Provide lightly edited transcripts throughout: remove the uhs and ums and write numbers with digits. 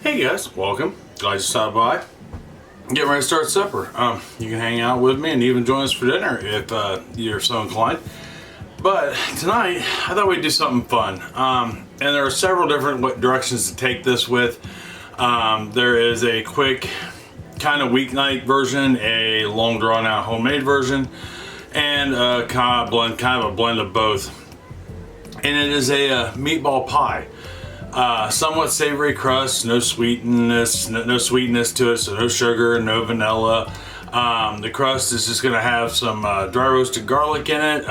Hey guys, welcome. Glad you stopped by. Getting ready to start supper. You can hang out with me and even join us for dinner if you're so inclined. But tonight, I thought we'd do something fun. And there are several different directions to take this with. There is a quick kind of weeknight version, a long drawn out homemade version, and a kind of a blend of both. And it is a meatball pie. Somewhat savory crust, no sweetness to it, so no sugar, no vanilla. The crust is just gonna have some dry roasted garlic in it,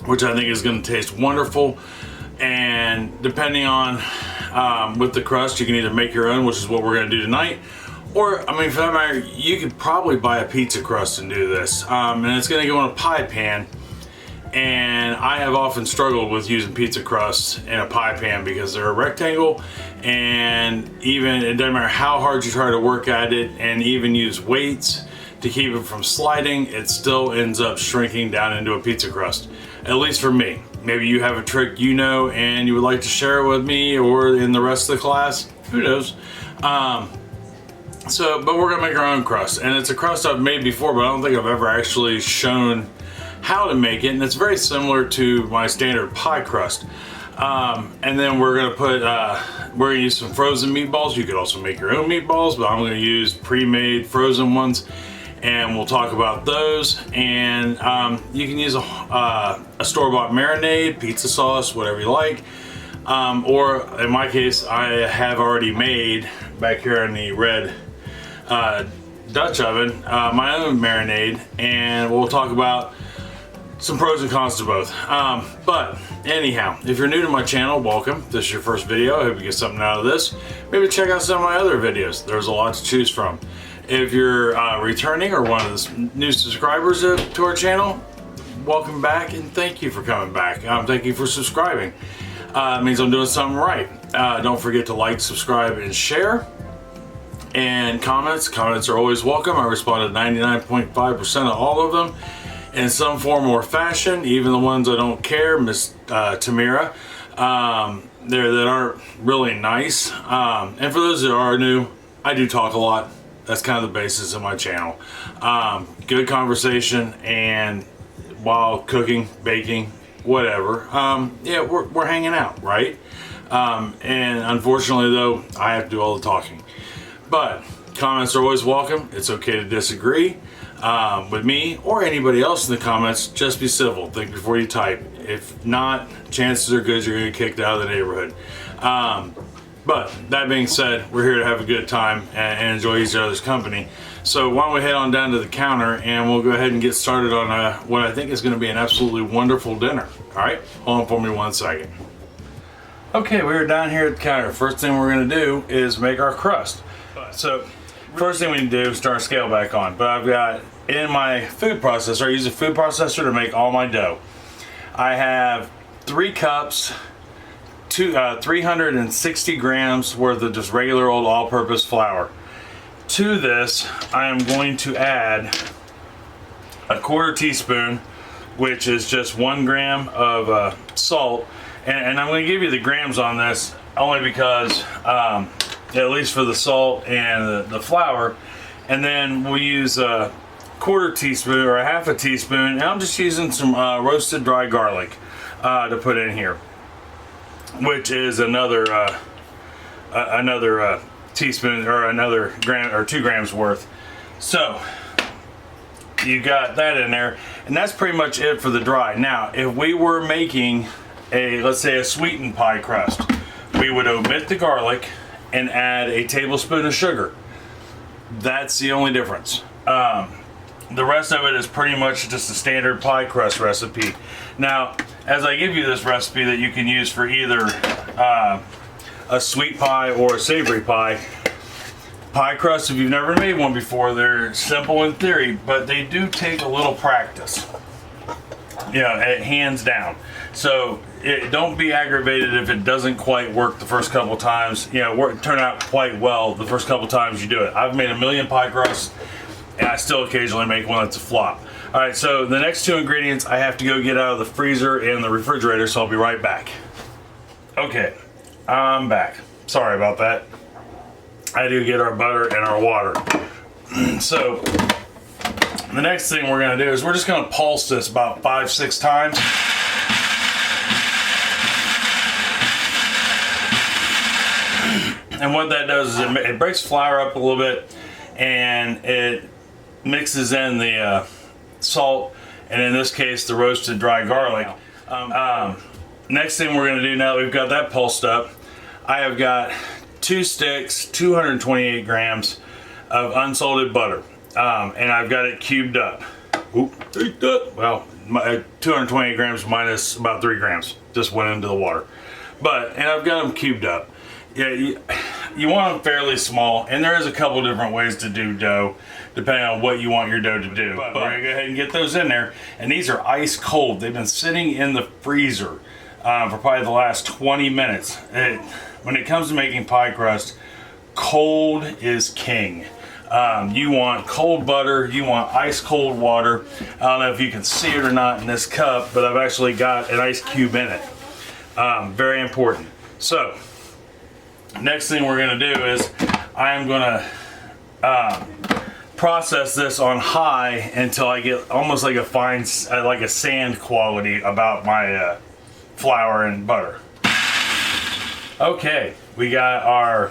which I think is gonna taste wonderful. And depending on with the crust, you can either make your own, which is what we're gonna do tonight, or I mean, for that matter, you could probably buy a pizza crust and do this. And it's gonna go in a pie pan. And I have often struggled with using pizza crusts in a pie pan because they're a rectangle, and even it doesn't matter how hard you try to work at it and even use weights to keep it from sliding, it still ends up shrinking down into a pizza crust, at least for me. Maybe you have a trick you know and you would like to share it with me or in the rest of the class, who knows. But we're gonna make our own crust, and it's a crust I've made before, but I don't think I've ever actually shown how to make it, and it's very similar to my standard pie crust. And then we're gonna use some frozen meatballs. You could also make your own meatballs, but I'm gonna use pre-made frozen ones, and we'll talk about those. And you can use a store-bought marinade, pizza sauce, whatever you like. Or in my case, I have already made back here in the red Dutch oven my own marinade, and we'll talk about some pros and cons to both. But anyhow, if you're new to my channel, welcome. If this is your first video, I hope you get something out of this. Maybe check out some of my other videos. There's a lot to choose from. If you're returning or one of the new subscribers to our channel, welcome back and thank you for coming back. Thank you for subscribing. It means I'm doing something right. Don't forget to like, subscribe, and share. And comments are always welcome. I respond to 99.5% of all of them in some form or fashion, even the ones I don't care, Miss Tamira, that aren't really nice. And for those that are new, I do talk a lot. That's kind of the basis of my channel. Good conversation, and while cooking, baking, whatever, yeah, we're hanging out, right? And unfortunately though, I have to do all the talking. But comments are always welcome. It's okay to disagree with me or anybody else in the comments. Just be civil. Think before you type. If not, chances are good you're going to get kicked out of the neighborhood. But that being said, we're here to have a good time and enjoy each other's company. So why don't we head on down to the counter and we'll go ahead and get started on what I think is going to be an absolutely wonderful dinner. All right, hold on for me 1 second. Okay, we're down here at the counter. First thing we're going to do is make our crust. So first thing we need to do is turn our scale back on. But I've got in my food processor, I use a food processor to make all my dough. I have 3 cups, 360 grams worth of just regular old all-purpose flour. To this, I am going to add a 1/4 teaspoon, which is just 1 gram of salt. And I'm going to give you the grams on this only because at least for the salt and the flour. And then we'll use a 1/4 teaspoon or a 1/2 teaspoon, and I'm just using some roasted dry garlic to put in here, which is another teaspoon or another gram or 2 grams worth. So you got that in there, and that's pretty much it for the dry. Now if we were making let's say a sweetened pie crust, we would omit the garlic and add a tablespoon of sugar. That's the only difference. The rest of it is pretty much just a standard pie crust recipe. Now, as I give you this recipe that you can use for either a sweet pie or a savory pie, pie crust, if you've never made one before, they're simple in theory, but they do take a little practice. Hands down. So don't be aggravated if it doesn't quite work the first couple times. Turn out quite well the first couple times you do it. I've made a million pie crusts, and I still occasionally make one that's a flop. All right, so the next 2 ingredients I have to go get out of the freezer and the refrigerator, so I'll be right back. Okay, I'm back. sorry about that. I do get our butter and our water. So the next thing we're gonna do is we're just gonna pulse this about 5-6 times. And what that does is it breaks flour up a little bit, and it mixes in the salt, and in this case the roasted dry garlic. Next thing we're gonna do, now that we've got that pulsed up, I have got 2 sticks, 228 grams of unsalted butter, and I've got it cubed up. Well, 228 grams minus about 3 grams just went into the water, and I've got them cubed up. Yeah, you want them fairly small, and there is a couple different ways to do dough depending on what you want your dough to do. But we're gonna go ahead and get those in there, and these are ice cold. They've been sitting in the freezer for probably the last 20 minutes. When it comes to making pie crust, cold is king. You want cold butter, you want ice cold water. I don't know if you can see it or not in this cup, but I've actually got an ice cube in it. Very important. So next thing we're gonna do is I am gonna process this on high until I get almost like a fine, like a sand quality about my flour and butter. Okay, we got our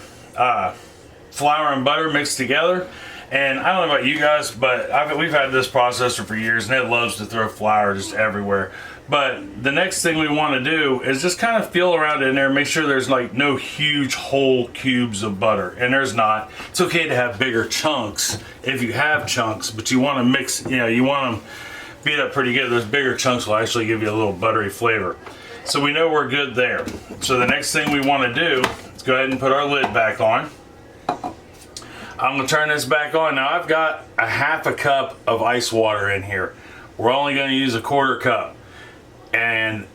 flour and butter mixed together, and I don't know about you guys, but we've had this processor for years, and it loves to throw flour just everywhere. But the next thing we want to do is just kind of feel around in there, make sure there's like no huge whole cubes of butter, and there's not. It's okay to have bigger chunks if you have chunks, but you want to mix, you want them beat up pretty good. Those bigger chunks will actually give you a little buttery flavor. So we know we're good there. So the next thing we want to do is go ahead and put our lid back on. I'm going to turn this back on. Now I've got a 1/2 cup of ice water in here. We're only going to use 1/4 cup. And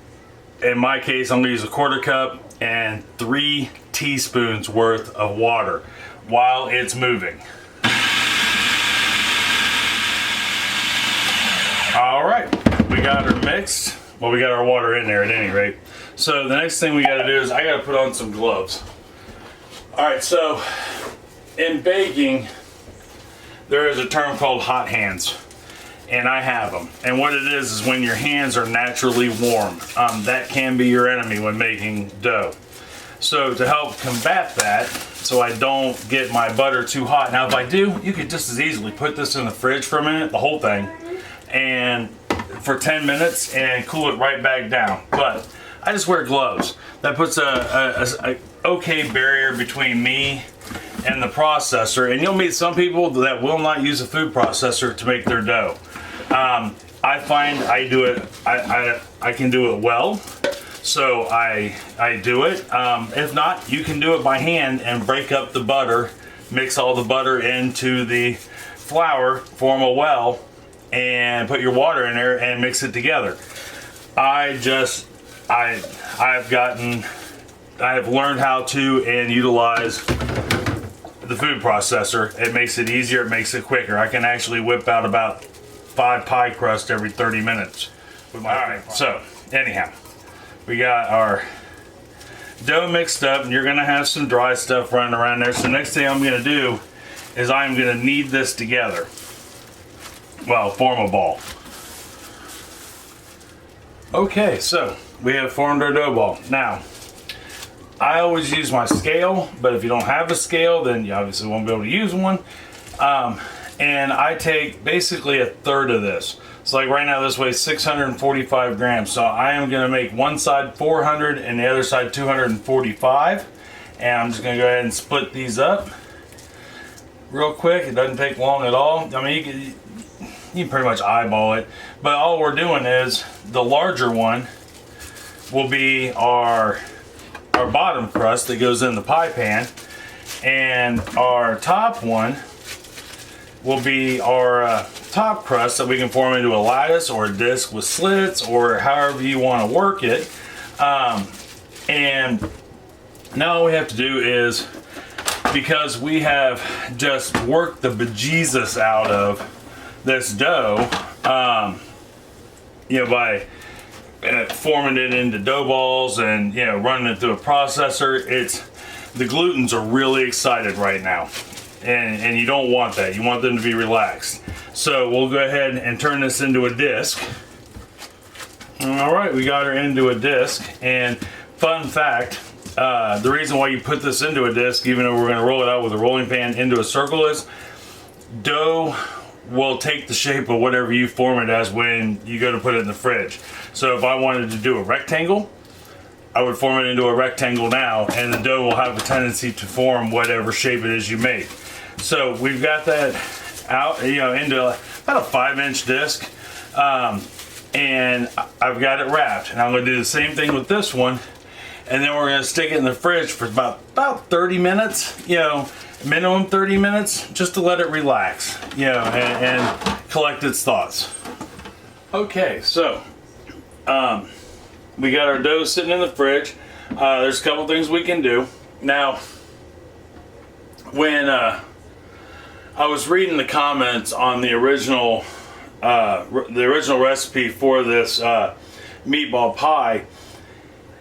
in my case, I'm going to use 1/4 cup and 3 teaspoons worth of water while it's moving. All right, we got her mixed. Well, we got our water in there at any rate. So the next thing we got to do is I got to put on some gloves. All right, so in baking, there is a term called hot hands, and I have them. And what it is when your hands are naturally warm. That can be your enemy when making dough. So to help combat that, so I don't get my butter too hot. Now if I do, you could just as easily put this in the fridge for a minute, the whole thing, and for 10 minutes and cool it right back down. But I just wear gloves. That puts a okay barrier between me and the processor, and you'll meet some people that will not use a food processor to make their dough. I find I do it, I can do it well, so I do it. If not, you can do it by hand and break up the butter, mix all the butter into the flour, form a well, and put your water in there and mix it together. I've learned how to and utilize the food processor. It makes it easier, it makes it quicker. I can actually whip out about 5 pie crust every 30 minutes. All right, so anyhow, we got our dough mixed up, and you're gonna have some dry stuff running around there. So next thing I'm gonna do is I'm gonna knead this together. Well, form a ball. Okay, so we have formed our dough ball. Now, I always use my scale, but if you don't have a scale, then you obviously won't be able to use one. And I take basically 1/3 of this. So like right now this weighs 645 grams. So I am gonna make one side 400 and the other side 245. And I'm just gonna go ahead and split these up real quick. It doesn't take long at all. I mean, you can pretty much eyeball it. But all we're doing is the larger one will be our bottom crust that goes in the pie pan, and our top one will be our top crust that we can form into a lattice or a disc with slits or however you want to work it. And now all we have to do is, because we have just worked the bejesus out of this dough, by forming it into dough balls and running it through a processor, the glutens are really excited right now. And you don't want that. You want them to be relaxed. So we'll go ahead and turn this into a disc. All right, we got her into a disc. And fun fact, the reason why you put this into a disc, even though we're going to roll it out with a rolling pan into a circle, is dough will take the shape of whatever you form it as when you go to put it in the fridge. So if I wanted to do a rectangle, I would form it into a rectangle now, and the dough will have a tendency to form whatever shape it is you make. So we've got that out, into about a 5-inch disc, and I've got it wrapped. And I'm going to do the same thing with this one, and then we're going to stick it in the fridge for about 30 minutes, minimum 30 minutes, just to let it relax, and collect its thoughts. Okay, so we got our dough sitting in the fridge. There's a couple things we can do. Now, when I was reading the comments on the original recipe for this meatball pie,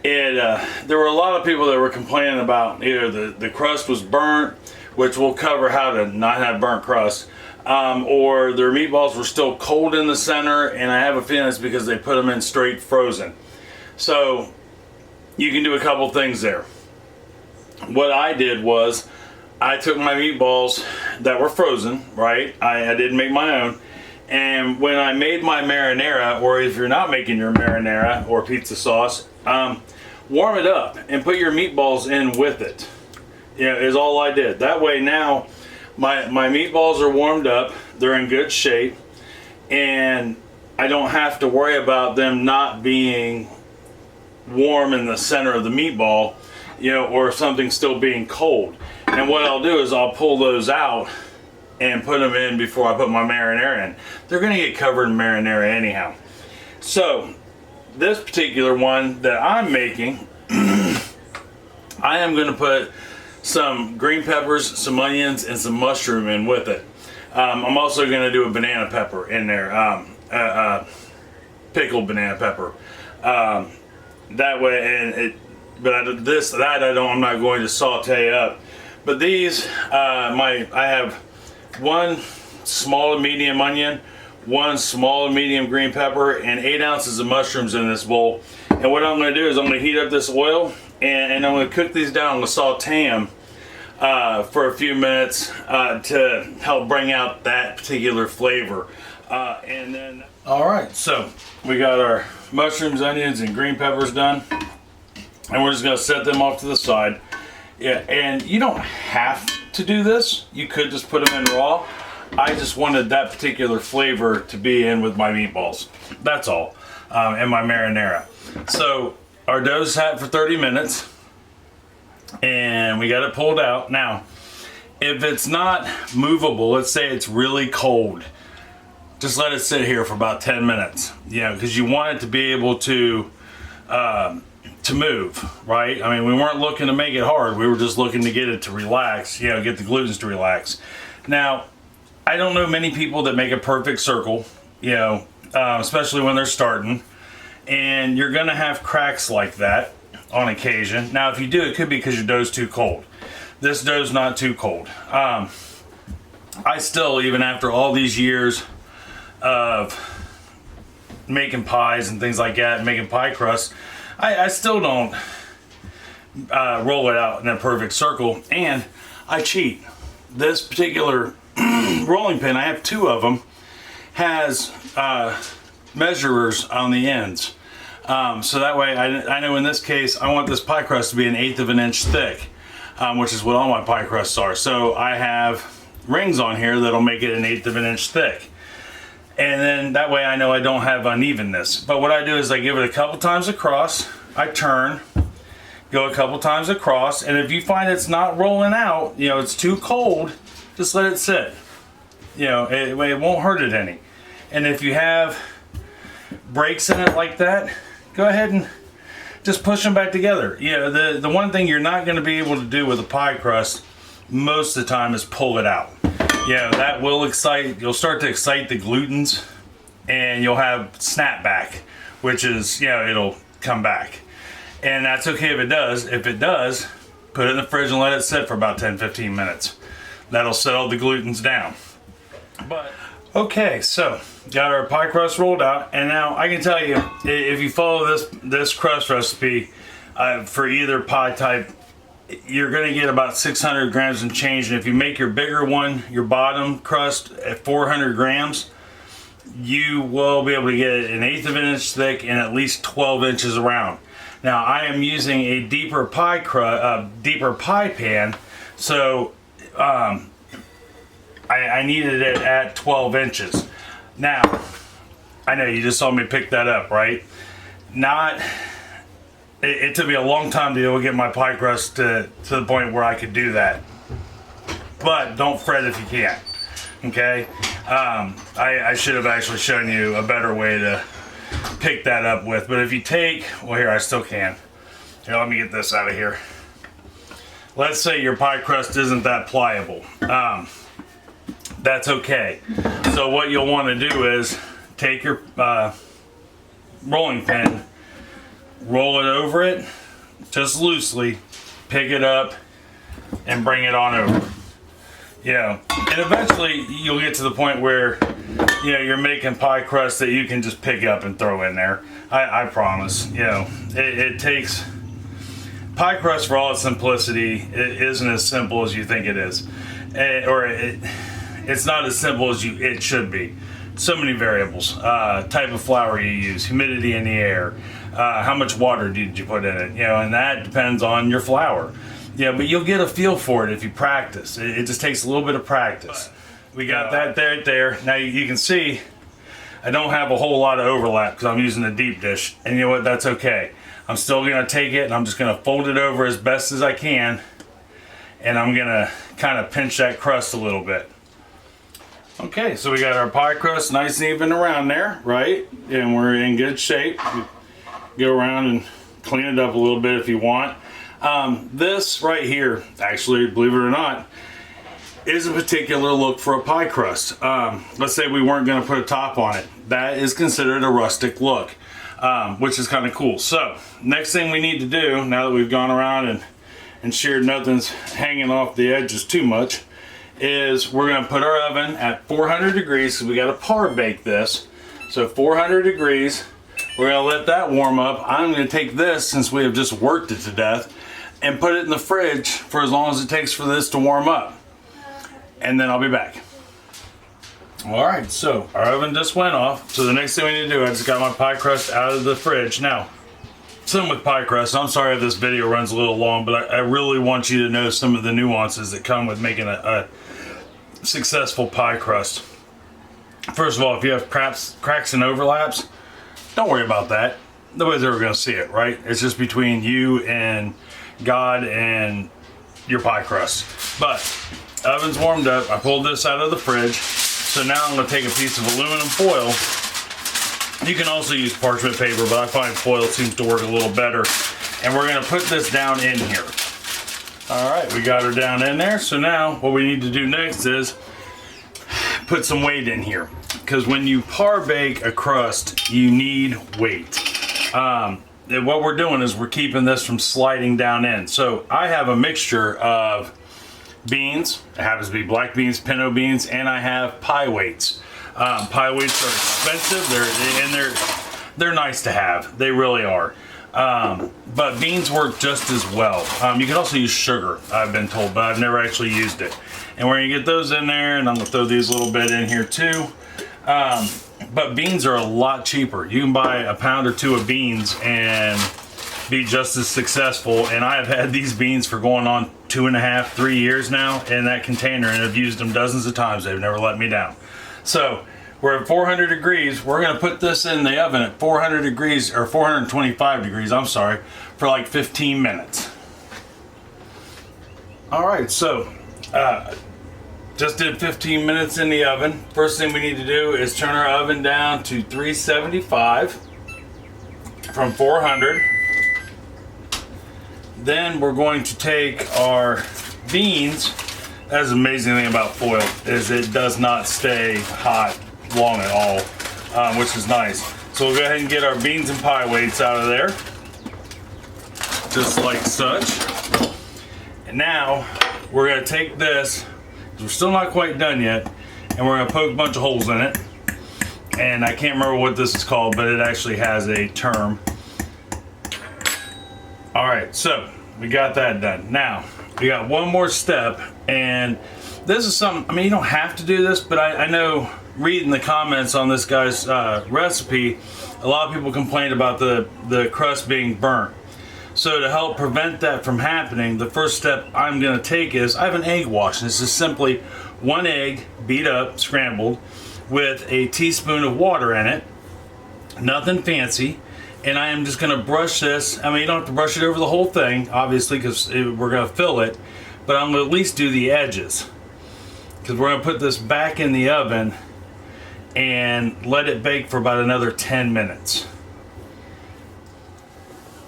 there were a lot of people that were complaining about either the crust was burnt, which we'll cover how to not have burnt crust, or their meatballs were still cold in the center, and I have a feeling it's because they put them in straight frozen. So you can do a couple things there. What I did was I took my meatballs that were frozen, right? I didn't make my own. And when I made my marinara, or if you're not making your marinara or pizza sauce, warm it up and put your meatballs in with it. Is all I did. That way now my meatballs are warmed up, they're in good shape, and I don't have to worry about them not being warm in the center of the meatball, or something still being cold. And what I'll do is I'll pull those out and put them in before I put my marinara in. They're going to get covered in marinara anyhow. So this particular one that I'm making, I am going to put some green peppers, some onions, and some mushroom in with it. I'm also going to do a banana pepper in there, pickled banana pepper. That way, I'm not going to saute up. But these, I have one small to medium onion, one small to medium green pepper, and 8 ounces of mushrooms in this bowl. And what I'm going to do is I'm going to heat up this oil, and I'm going to cook these down. I'm going to saute them for a few minutes to help bring out that particular flavor. And then, all right, so we got our mushrooms, onions, and green peppers done, and we're just going to set them off to the side. Yeah, and you don't have to do this. You could just put them in raw. I just wanted that particular flavor to be in with my meatballs. That's all, and my marinara. So our dough's sat for 30 minutes, and we got it pulled out. Now, if it's not movable, let's say it's really cold, just let it sit here for about 10 minutes. Because you want it to be able to move, right? I mean, we weren't looking to make it hard. We were just looking to get it to relax, get the glutens to relax. Now, I don't know many people that make a perfect circle, especially when they're starting. And you're gonna have cracks like that on occasion. Now, if you do, it could be because your dough's too cold. This dough's not too cold. I still, even after all these years of making pies and things like that, making pie crust, I still don't roll it out in a perfect circle, and I cheat. This particular rolling pin, I have 2 of them, has measurers on the ends. So that way I know in this case I want this pie crust to be 1/8 of an inch thick, which is what all my pie crusts are. So I have rings on here that'll make it 1/8 of an inch thick. And then that way I know I don't have unevenness. But what I do is I give it a couple times across, I turn, go a couple times across, and if you find it's not rolling out, it's too cold, just let it sit. It won't hurt it any. And if you have breaks in it like that, go ahead and just push them back together. The one thing you're not going to be able to do with a pie crust most of the time is pull it out. That will you'll start to excite the glutens, and you'll have snapback, which is, it'll come back. And that's okay if it does. If it does, Put it in the fridge and let it sit for about 10-15 minutes. That'll settle the glutens down. But okay, so got our pie crust rolled out, and now I can tell you, if you follow this crust recipe for either pie type, you're going to get about 600 grams and change. And if you make your bigger one, your bottom crust at 400 grams, you will be able to get it 1/8 of an inch thick and at least 12 inches around. Now I am using a deeper pie pan, so I needed it at 12 inches. Now, I know you just saw me pick that up, right? It took me a long time to be able to get my pie crust to the point where I could do that. But don't fret if you can't, okay? I should have actually shown you a better way to pick that up with. But if you take, well here, I still can. Here, let me get this out of here. Let's say your pie crust isn't that pliable. That's okay. So what you'll want to do is take your rolling pin, roll it over it just loosely, pick it up and bring it on over. You know, and eventually you'll get to the point where, you know, you're making pie crust that you can just pick up and throw in there. I promise. You know, it takes pie crust, for all its simplicity, it isn't as simple as you think it is, it's not as simple as it should be. So many variables: type of flour you use, humidity in the air, how much water did you put in it, you know, and that depends on your flour. Yeah, but you'll get a feel for it if you practice. It just takes a little bit of practice. We got that there. Now you can see I don't have a whole lot of overlap because I'm using a deep dish, and you know what? That's okay. I'm still gonna take it and I'm just gonna fold it over as best as I can, and I'm gonna kind of pinch that crust a little bit. Okay, so we got our pie crust nice and even around there, right? And we're in good shape. Go around and clean it up a little bit if you want. This right here, actually, believe it or not, is a particular look for a pie crust. Let's say we weren't going to put a top on it. That is considered a rustic look, which is kind of cool. So, next thing we need to do, now that we've gone around and ensured nothing's hanging off the edges too much, is we're going to put our oven at 400 degrees because we got to par bake this. So 400 degrees, we're going to let that warm up. I'm going to take this, since we have just worked it to death, and put it in the fridge for as long as it takes for this to warm up. And then I'll be back. Alright, so our oven just went off. So the next thing we need to do, I just got my pie crust out of the fridge. Now, same with pie crust. I'm sorry if this video runs a little long, but I really want you to know some of the nuances that come with making a successful pie crust. First of all, if you have cracks and overlaps, don't worry about that. Nobody's ever going to see it, right? It's just between you and God and your pie crust. But oven's warmed up. I pulled this out of the fridge. So now I'm going to take a piece of aluminum foil. You can also use parchment paper, but I find foil seems to work a little better. And we're going to put this down in here. Alright, we got her down in there. So now what we need to do next is put some weight in here. Because when you par bake a crust, you need weight. And what we're doing is we're keeping this from sliding down in. So I have a mixture of beans. It happens to be black beans, pinto beans, and I have pie weights. Pie weights are expensive. They're nice to have. They really are. But beans work just as well. You can also use sugar, I've been told, but I've never actually used it. And we're gonna get those in there, and I'm gonna throw these a little bit in here too. But beans are a lot cheaper. You can buy a pound or two of beans and be just as successful. And I have had these beans for going on 2.5, 3 years now in that container, and I've used them dozens of times. They've never let me down. So we're at 400 degrees. We're gonna put this in the oven at 400 degrees, or 425 degrees, I'm sorry, for like 15 minutes. All right, so just did 15 minutes in the oven. First thing we need to do is turn our oven down to 375 from 400. Then we're going to take our beans. That's the amazing thing about foil, is it does not stay hot long at all, which is nice. So we'll go ahead and get our beans and pie weights out of there, just like such. And now we're gonna take this, we're still not quite done yet, and we're gonna poke a bunch of holes in it. And I can't remember what this is called, but it actually has a term. All right, so we got that done. Now, we got one more step, and this is something, I mean, you don't have to do this, but I know reading the comments on this guy's recipe, a lot of people complained about the crust being burnt. So to help prevent that from happening, the first step I'm gonna take is, I have an egg wash. This is simply one egg, beat up, scrambled, with a teaspoon of water in it, nothing fancy. And I am just gonna brush this. I mean, you don't have to brush it over the whole thing, obviously, because we're gonna fill it, but I'm gonna at least do the edges. Because we're gonna put this back in the oven and let it bake for about another 10 minutes.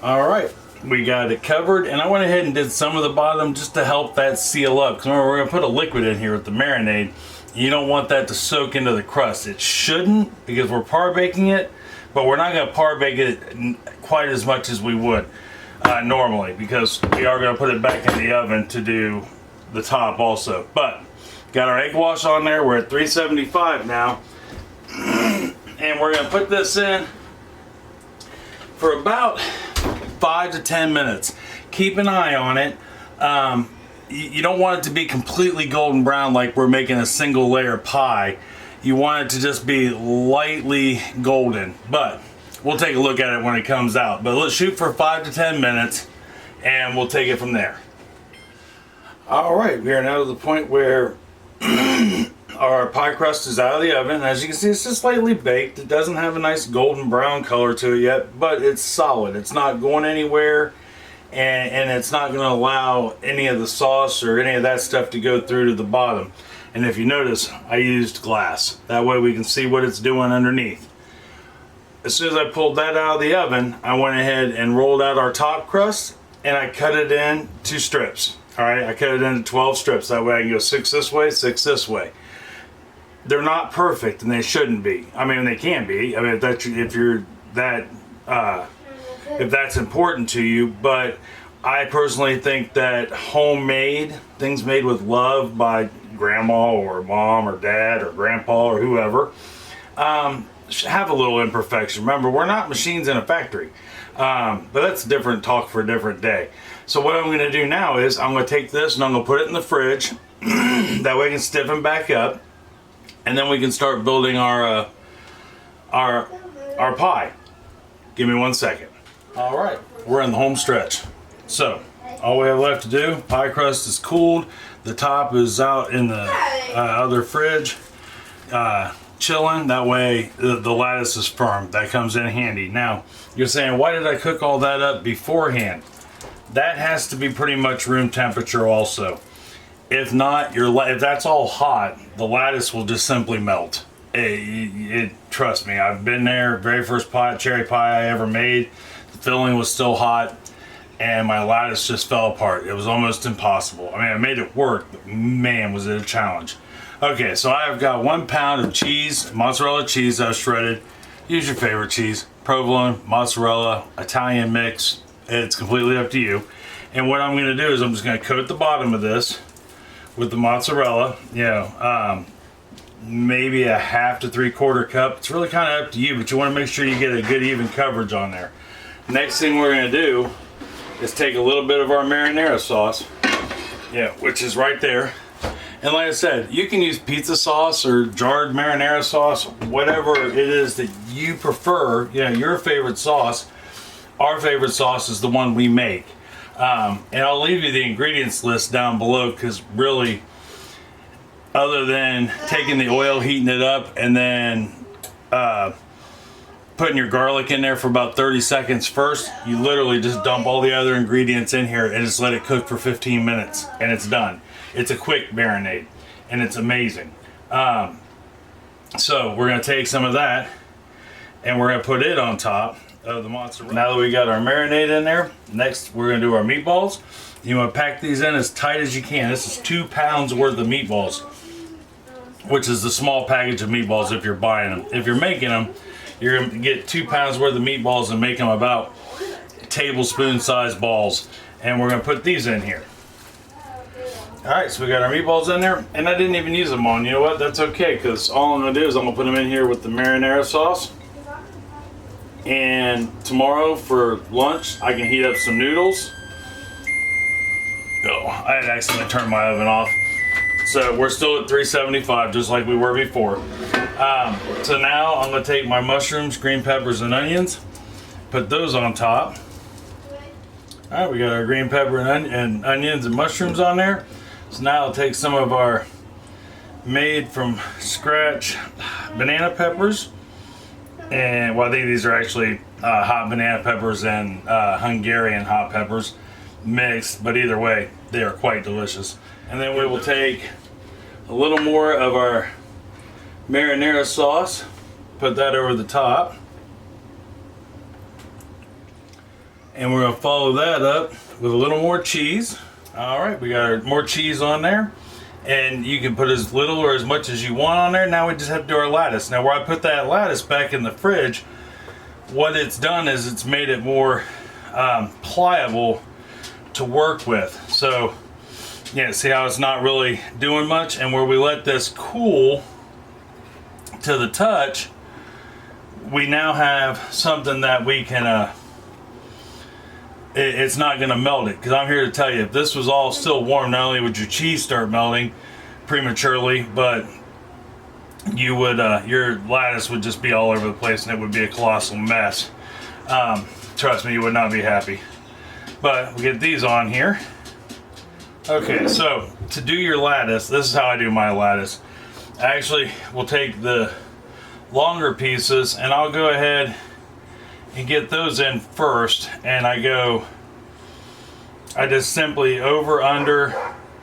All right, we got it covered, and I went ahead and did some of the bottom just to help that seal up. Because remember, we're gonna put a liquid in here with the marinade. You don't want that to soak into the crust. It shouldn't, because we're par baking it, but we're not gonna par bake it quite as much as we would normally, because we are gonna put it back in the oven to do the top also. But got our egg wash on there. We're at 375 now, and we're gonna put this in for about 5 to 10 minutes. Keep an eye on it. You don't want it to be completely golden brown like we're making a single layer pie. You want it to just be lightly golden, but we'll take a look at it when it comes out. But let's shoot for 5 to 10 minutes and we'll take it from there. All right, we are now to the point where our pie crust is out of the oven. As you can see, it's just slightly baked. It doesn't have a nice golden brown color to it yet, but it's solid. It's not going anywhere. And it's not going to allow any of the sauce or any of that stuff to go through to the bottom. And if you notice, I used glass. That way we can see what it's doing underneath. As soon as I pulled that out of the oven, I went ahead and rolled out our top crust, and I cut it into strips. All right, I cut it into 12 strips. That way I can go 6 this way, 6 this way. They're not perfect, and they shouldn't be. I mean, they can be. I mean, if that's important to you, but I personally think that homemade, things made with love by grandma or mom or dad or grandpa or whoever, have a little imperfection. Remember, we're not machines in a factory, but that's a different talk for a different day. So what I'm going to do now is I'm going to take this and I'm going to put it in the fridge. That way it can stiffen back up, and then we can start building our pie. Give me 1 second. All right, we're in the home stretch. So all we have left to do, pie crust is cooled. The top is out in the other fridge, chilling. That way the lattice is firm. That comes in handy. Now, you're saying, why did I cook all that up beforehand? That has to be pretty much room temperature also. If not, if that's all hot, the lattice will just simply melt. Trust me, I've been there. Very first cherry pie I ever made, the filling was still hot, and my lattice just fell apart. It was almost impossible. I mean, I made it work, but man, was it a challenge. Okay, so I've got 1 pound of cheese, mozzarella cheese I've shredded. Use your favorite cheese, provolone, mozzarella, Italian mix. It's completely up to you. And what I'm gonna do is I'm just gonna coat the bottom of this with the mozzarella, maybe a half to 3/4 cup. It's really kind of up to you, but you want to make sure you get a good even coverage on there. Next thing we're going to do is take a little bit of our marinara sauce, which is right there. And like I said, you can use pizza sauce or jarred marinara sauce, whatever it is that you prefer, your favorite sauce. Our favorite sauce is the one we make. And I'll leave you the ingredients list down below, because really, other than taking the oil, heating it up, and then putting your garlic in there for about 30 seconds first, you literally just dump all the other ingredients in here and just let it cook for 15 minutes, and it's done. It's a quick marinade, and it's amazing. So we're going to take some of that, and we're going to put it on top of the mozzarella. Now that we got our marinade in there, next we're going to do our meatballs. You want to pack these in as tight as you can. This is 2 pounds worth of meatballs, which is the small package of meatballs if you're buying them. If you're making them, you're going to get 2 pounds worth of meatballs and make them about tablespoon sized balls. And we're going to put these in here. Alright, so we got our meatballs in there, and I didn't even use them on. You know what? That's okay, because all I'm going to do is I'm going to put them in here with the marinara sauce. And tomorrow for lunch, I can heat up some noodles. Oh, I had accidentally turned my oven off. So we're still at 375, just like we were before. So now I'm going to take my mushrooms, green peppers, and onions, put those on top. Alright, we got our green pepper and onions and mushrooms on there. So now I'll take some of our made from scratch banana peppers. And well, I think these are actually hot banana peppers and Hungarian hot peppers mixed, but either way, they are quite delicious. And then we will take a little more of our marinara sauce, put that over the top. And we're going to follow that up with a little more cheese. Alright, we got more cheese on there. And you can put as little or as much as you want on there. Now we just have to do our lettuce. Now where I put that lettuce back in the fridge, what it's done is it's made it more pliable to work with. So yeah, see how it's not really doing much? And where we let this cool to the touch, we now have something that we can it's not going to melt it, because I'm here to tell you, if this was all still warm, not only would your cheese start melting prematurely, but you would your lettuce would just be all over the place, and it would be a colossal mess. Trust me, you would not be happy. But we get these on here. Okay, so to do your lettuce, this is how I do my lettuce. I actually will take the longer pieces, and I'll go ahead and get those in first, and I just simply over, under,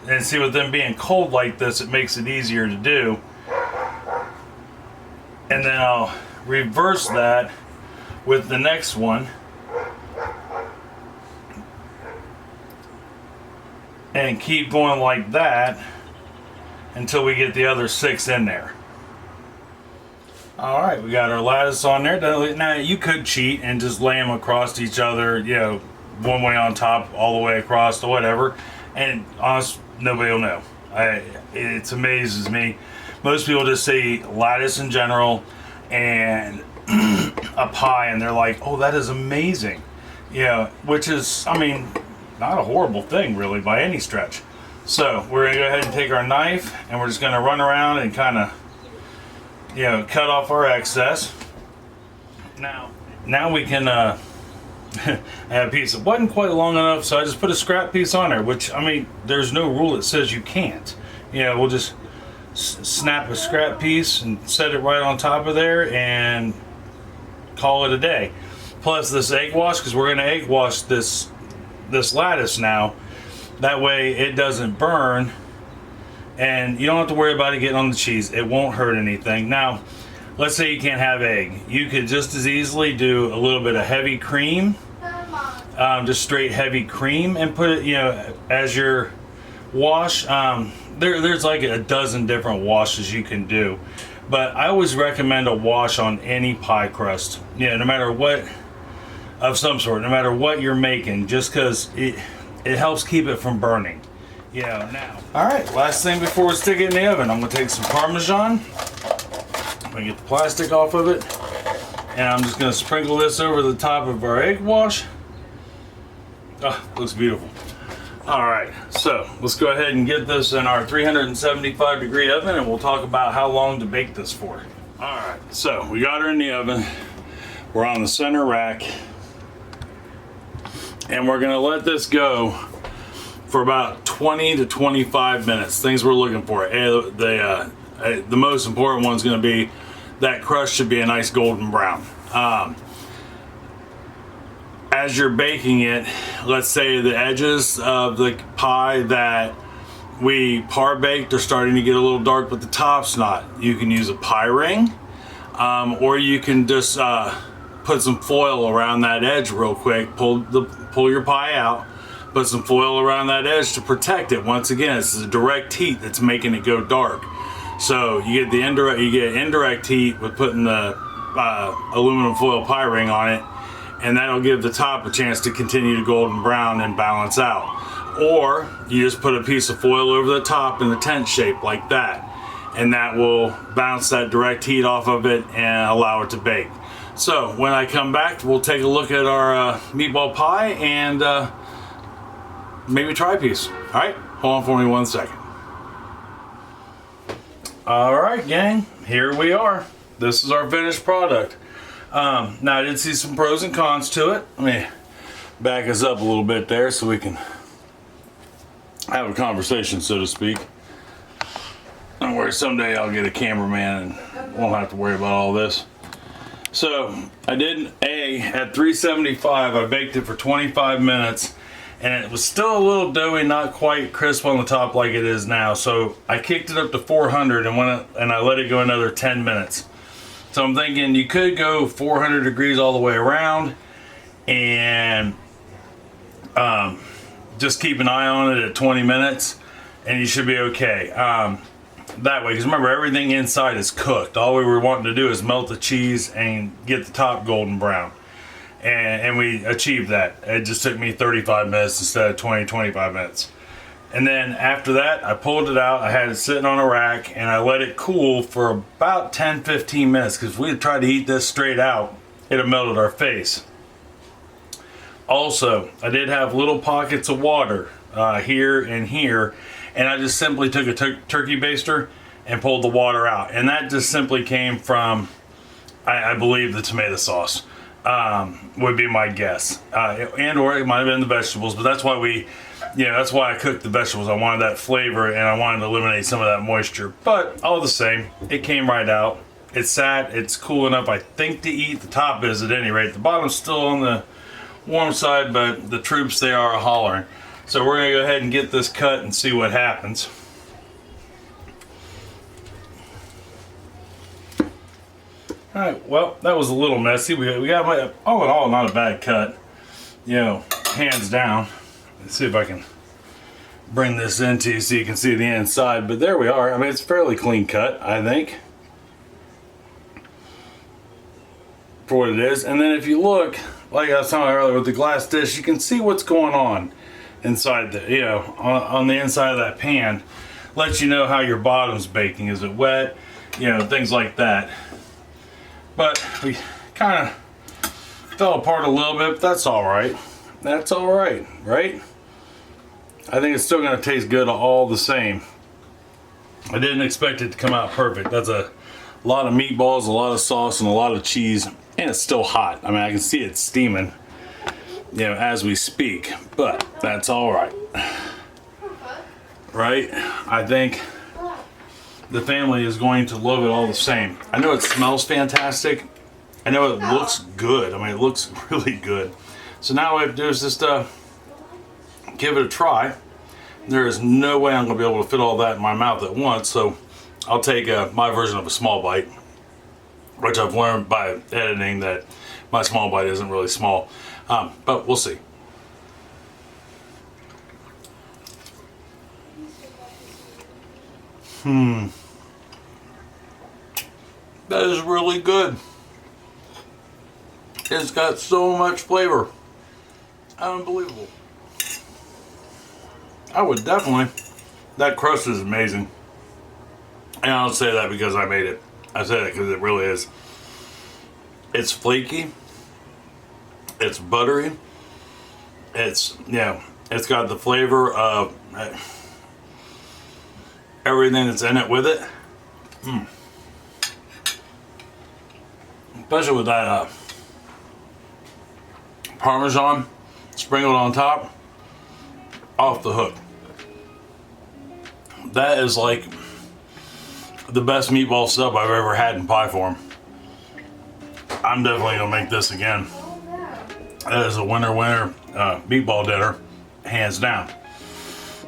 and see, with them being cold like this, it makes it easier to do. And then I'll reverse that with the next one, and keep going like that until we get the other 6 in there. Alright, we got our lettuce on there. Now you could cheat and just lay them across each other, you know, one way on top, all the way across, or whatever. And honestly, nobody will know. It amazes me. Most people just say lettuce in general and a pie, and they're like, oh, that is amazing. Yeah, which is, I mean, not a horrible thing really by any stretch. So we're gonna go ahead and take our knife, and we're just gonna run around and kind of, you know, cut off our excess. Now we can I have a piece that wasn't quite long enough, so I just put a scrap piece on there, which, I mean, there's no rule that says you can't. You know, we'll just snap a scrap piece and set it right on top of there and call it a day. Plus this egg wash, because we're going to egg wash this lettuce now. That way it doesn't burn, and you don't have to worry about it getting on the cheese. It won't hurt anything. Now, let's say you can't have egg. You could just as easily do a little bit of heavy cream, just straight heavy cream, and put it, you know, as your wash. There's like a dozen different washes you can do, but I always recommend a wash on any pie crust. You know, no matter what, of some sort, no matter what you're making, just because it helps keep it from burning. Yeah. Now, all right. Last thing before we stick it in the oven, I'm gonna take some Parmesan. I'm gonna get the plastic off of it, and I'm just gonna sprinkle this over the top of our egg wash. Oh, looks beautiful. All right, so let's go ahead and get this in our 375 degree oven, and we'll talk about how long to bake this for. All right, so we got her in the oven. We're on the center rack, and we're gonna let this go for about 20 to 25 minutes. Things we're looking for. The most important one's gonna be that crust should be a nice golden brown. As you're baking it, let's say the edges of the pie that we par baked are starting to get a little dark, but the top's not. You can use a pie ring, or you can just put some foil around that edge real quick. Pull your pie out, put some foil around that edge to protect it. Once again, it's the direct heat that's making it go dark. So you get indirect heat with putting the aluminum foil pie ring on it, and that'll give the top a chance to continue to golden brown and balance out. Or you just put a piece of foil over the top in the tent shape like that, and that will bounce that direct heat off of it and allow it to bake. So when I come back, we'll take a look at our meatball pie and maybe try a piece. All right, hold on for me 1 second. All right, gang, here we are. This is our finished product. Now I did see some pros and cons to it. Let me back us up a little bit there so we can have a conversation, so to speak. Don't worry, someday I'll get a cameraman and won't have to worry about all this. So I did at 375. I baked it for 25 minutes, and it was still a little doughy, not quite crisp on the top like it is now. So I kicked it up to 400 and I let it go another 10 minutes. So I'm thinking you could go 400 degrees all the way around, and just keep an eye on it at 20 minutes and you should be okay. That way, because remember, everything inside is cooked. All we were wanting to do is melt the cheese and get the top golden brown. And we achieved that. It just took me 35 minutes instead of 25 minutes. And then after that, I pulled it out. I had it sitting on a rack and I let it cool for about 10-15 minutes, because if we had tried to eat this straight out, it'd have melted our face. Also, I did have little pockets of water here and here, and I just simply took a turkey baster and pulled the water out. And that just simply came from, I believe, the tomato sauce, would be my guess. And or it might have been the vegetables, but that's why that's why I cooked the vegetables. I wanted that flavor and I wanted to eliminate some of that moisture. But all the same, it came right out. It sat, it's cool enough, I think, to eat. The top is at any rate. The bottom's still on the warm side, but the troops, they are hollering. So we're gonna go ahead and get this cut and see what happens. All right, well, that was a little messy. We got all in all, not a bad cut, hands down. Let's see if I can bring this into you so you can see the inside, but there we are. I mean, it's fairly clean cut, I think, for what it is. And then if you look, like I was telling you earlier with the glass dish, you can see what's going on inside the, on the inside of that pan. Lets you know how your bottom's baking. Is it wet? Things like that. But we kind of fell apart a little bit, but that's all right. That's all right, right? I think it's still going to taste good all the same. I didn't expect it to come out perfect. That's a lot of meatballs, a lot of sauce, and a lot of cheese. And it's still hot. I mean, I can see it steaming, as we speak, but that's all right. Right? I think the family is going to love it all the same. I know it smells fantastic. I know it looks good. I mean, it looks really good. So now what I have to do is just give it a try. There is no way I'm going to be able to fit all that in my mouth at once, so I'll take my version of a small bite, which I've learned by editing that my small bite isn't really small, but we'll see. That is really good. It's got so much flavor. Unbelievable. I would definitely, that crust is amazing. And I don't say that because I made it. I say that because it really is. It's flaky. It's buttery. It's got the flavor of everything that's in it with it. Especially with that Parmesan sprinkled on top. Off the hook. That is like the best meatball sub I've ever had in pie form. I'm definitely gonna make this again. That is a winner meatball dinner, hands down.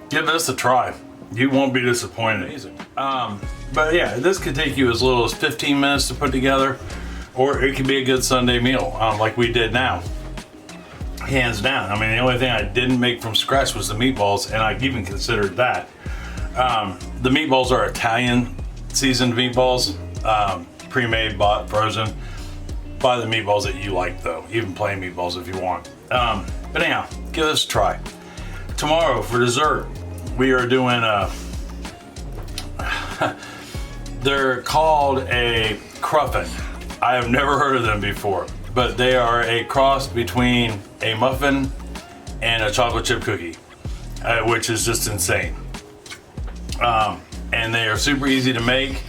Give this a try. You won't be disappointed. Amazing. But yeah, this could take you as little as 15 minutes to put together, or it could be a good Sunday meal, like we did now. Hands down. I mean, the only thing I didn't make from scratch was the meatballs, and I even considered that. The meatballs are Italian seasoned meatballs, pre-made, bought, frozen. Buy the meatballs that you like, though, even plain meatballs if you want. But anyhow, give this a try. tomorrow for dessert, we are doing they're called a cruffin. I have never heard of them before, but they are a cross between a muffin and a chocolate chip cookie, which is just insane. And they are super easy to make.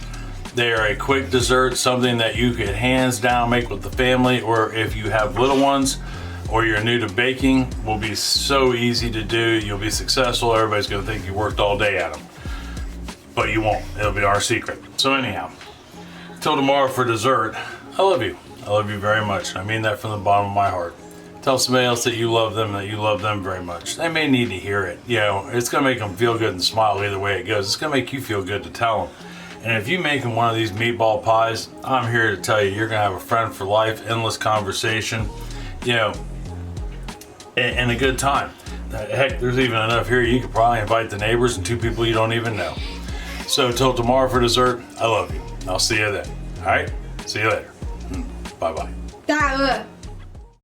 They are a quick dessert, something that you could hands down make with the family, or if you have little ones or you're new to baking, will be so easy to do. You'll be successful. Everybody's gonna think you worked all day at them, but you won't. It'll be our secret. So anyhow, till tomorrow for dessert, I love you. I love you very much. I mean that from the bottom of my heart. Tell somebody else that you love them very much. They may need to hear it. You know, it's gonna make them feel good and smile either way it goes. It's gonna make you feel good to tell them. And if you make them one of these meatball pies, I'm here to tell you, you're gonna have a friend for life, endless conversation, you know, and a good time. Heck, there's even enough here, you could probably invite the neighbors and 2 people you don't even know. So till tomorrow for dessert, I love you. I'll see you then. All right, see you later. Bye-bye. 大鳄。